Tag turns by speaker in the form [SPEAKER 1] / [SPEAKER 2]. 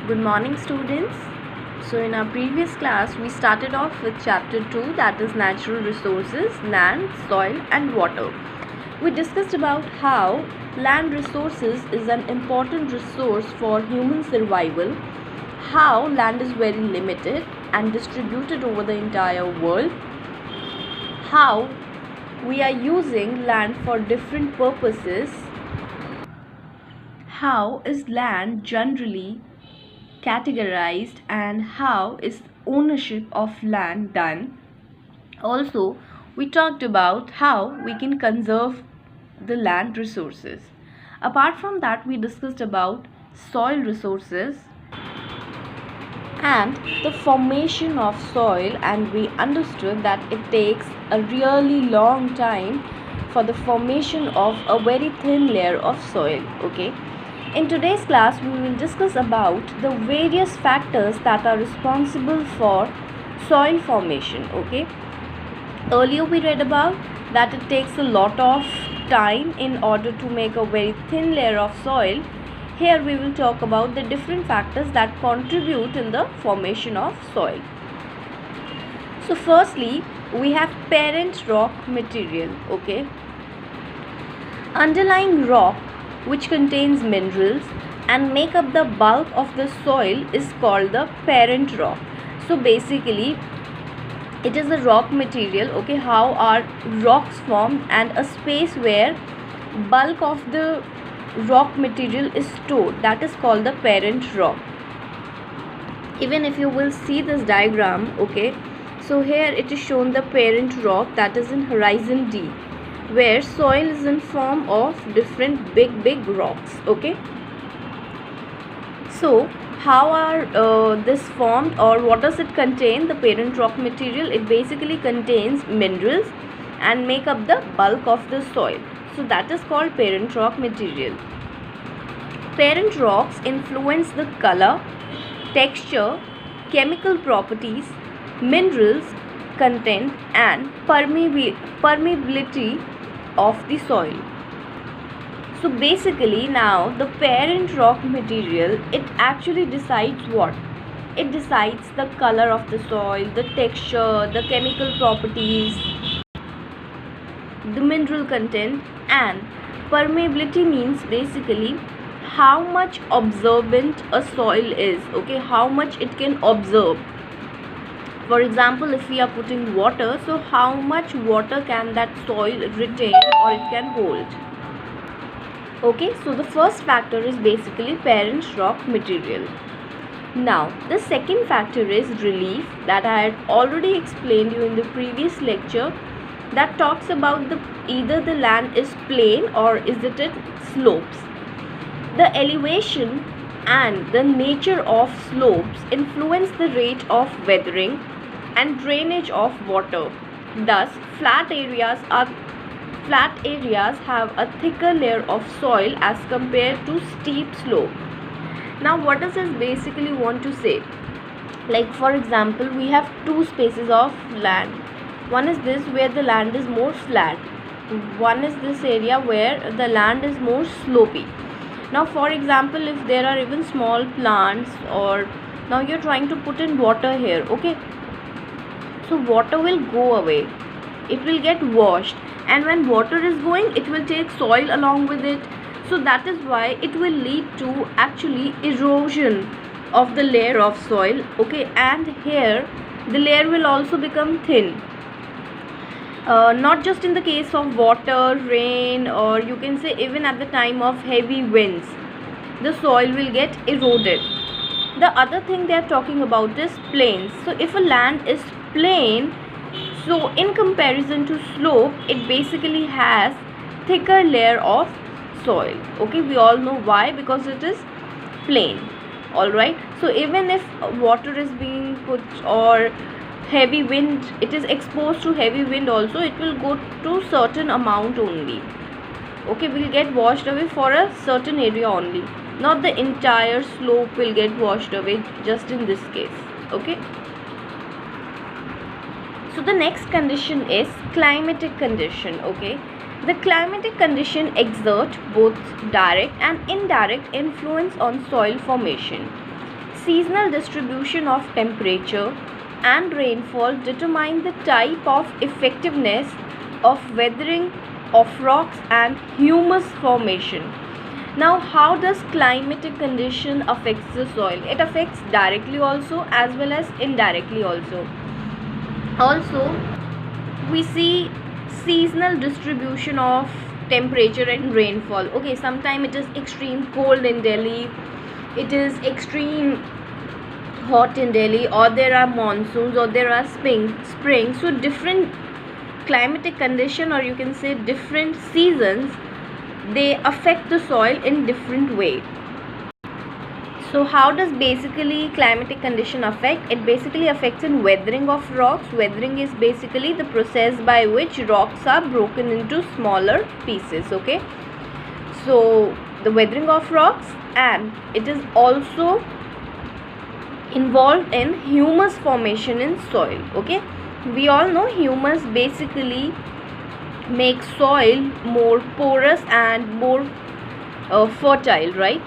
[SPEAKER 1] Good morning, students. So in our previous class we started off with chapter 2, that is natural resources, land, soil and water. We discussed about how land resources is an important resource for human survival, how land is very limited and distributed over the entire world, how we are using land for different purposes, how is land generally categorized and how is ownership of land done. Also, we talked about how we can conserve the land resources. Apart from that, we discussed about soil resources and the formation of soil, and we understood that it takes a really long time for the formation of a very thin layer of soil. Okay, in today's class we will discuss about the various factors that are responsible for soil formation. Okay, earlier we read about that it takes a lot of time in order to make a very thin layer of soil. Here we will talk about the different factors that contribute in the formation of soil. So firstly, we have parent rock material. Okay, underlying rock which contains minerals and make up the bulk of the soil is called the parent rock. So basically it is a rock material. Okay, how are rocks formed, and a space where bulk of the rock material is stored, that is called the parent rock. Even if you will see this diagram, okay, so here it is shown the parent rock that is in horizon D, where soil is in form of different big rocks. Okay, so how are this formed, or what does it contain? The parent rock material, it basically contains minerals and make up the bulk of the soil. So that is called parent rock material. Parent rocks influence the color, texture, chemical properties, minerals content and permeability of the soil. So basically now the parent rock material, it actually decides what? It decides the color of the soil, the texture, the chemical properties, the mineral content, and permeability means basically how much absorbent a soil is. Okay, how much it can absorb. For example, if we are putting water, so how much water can that soil retain or it can hold. Okay, so the first factor is basically parent rock material. Now the second factor is relief, that I had already explained you in the previous lecture, that talks about the either the land is plain or is it at slopes. The elevation and the nature of slopes influence the rate of weathering and drainage of water. Thus, flat areas have a thicker layer of soil as compared to steep slope. Now what does this basically want to say? Like for example, we have two spaces of land. One is this where the land is more flat, one is this area where the land is more slopey. Now for example, if there are even small plants, or now you're trying to put in water here, okay, so water will go away, it will get washed, and when water is going, it will take soil along with it. So that is why it will lead to actually erosion of the layer of soil. Okay, and here the layer will also become thin. Not just in the case of water, rain, or you can say even at the time of heavy winds, the soil will get eroded. The other thing they are talking about is plains. So if a land is plain, so in comparison to slope, it basically has thicker layer of soil. Okay, we all know why, because it is plain. Alright, so even if water is being put, or heavy wind, it is exposed to heavy wind also, it will go to certain amount only. Okay, will get washed away for a certain area only, not the entire slope will get washed away just in this case. Okay, so the next condition is climatic condition. Okay, the climatic condition exert both direct and indirect influence on soil formation. seasonal distribution of temperature and rainfall determine the type of effectiveness of weathering of rocks and humus formation. Now, how does climatic condition affects the soil? It affects directly also as well as indirectly also. Also, we see seasonal distribution of temperature and rainfall. Okay, sometimes it is extreme cold in Delhi, it is extreme hot in Delhi, or there are monsoons, or there are spring. So different climatic condition, or you can say different seasons, they affect the soil in different way. So how does basically climatic condition affect? It basically affects in weathering of rocks. Weathering is basically the process by which rocks are broken into smaller pieces. Okay, so the weathering of rocks, and it is also involved in humus formation in soil. Okay, we all know humus basically makes soil more porous and more fertile, right?